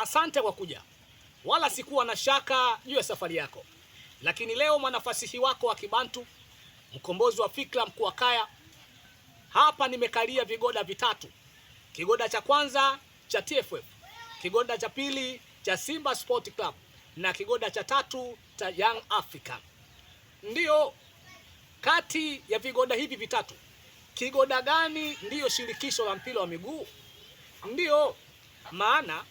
Asante kwa kuja, wala sikuwa na shaka juu ya safari yako, lakini leo mwanafasihi wako wa Kibantu, mkombozi wa fikra, mkuu wa kaya, hapa nimekalia vigoda vitatu: kigoda cha kwanza cha TFF, kigoda cha pili cha Simba Sport Club na kigoda cha tatu cha Young Africa. Ndiyo, kati ya vigoda hivi vitatu, kigoda gani ndiyo shirikisho la mpira wa miguu? Ndiyo maana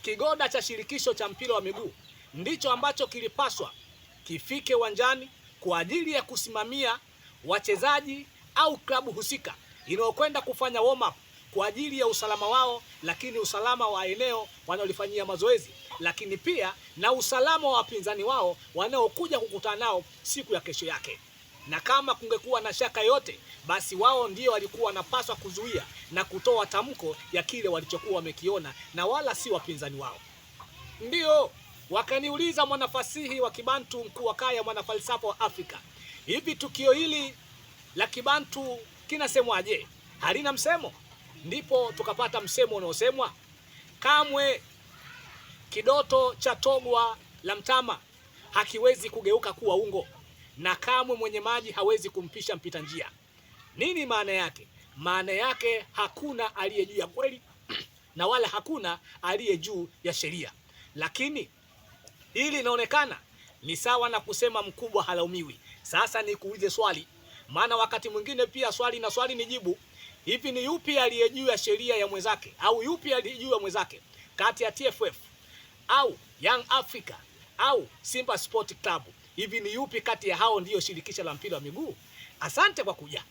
kigoda cha shirikisho cha mpira wa miguu ndicho ambacho kilipaswa kifike uwanjani kwa ajili ya kusimamia wachezaji au klabu husika inayokwenda kufanya warm up kwa ajili ya usalama wao, lakini usalama wa eneo wanaolifanyia mazoezi, lakini pia na usalama wa wapinzani wao wanaokuja kukutana nao siku ya kesho yake. Na kama kungekuwa na shaka yote, basi wao ndio walikuwa wanapaswa kuzuia na kutoa tamko ya kile walichokuwa wamekiona, na wala si wapinzani wao. Ndio wakaniuliza mwanafasihi wa Kibantu, mkuu wa kaya, mwanafalsafa wa Afrika, hivi tukio hili la Kibantu kinasemwaje? Halina msemo? Ndipo tukapata msemo unaosemwa, kamwe kidoto cha togwa la mtama hakiwezi kugeuka kuwa ungo, na kamwe mwenye maji hawezi kumpisha mpita njia. Nini maana yake? Maana yake hakuna aliye juu ya kweli na wala hakuna aliye juu ya sheria. Lakini hili linaonekana ni sawa na kusema mkubwa halaumiwi. Sasa nikuulize swali, maana wakati mwingine pia swali ni jibu. Hivi ni yupi aliye juu ya sheria ya mwenzake, au yupi aliye juu ya mwenzake kati ya TFF au Young Africa au Simba Sport Club? Hivi ni yupi kati ya hao ndiyo shirikisho la mpira wa miguu? Asante kwa kuja.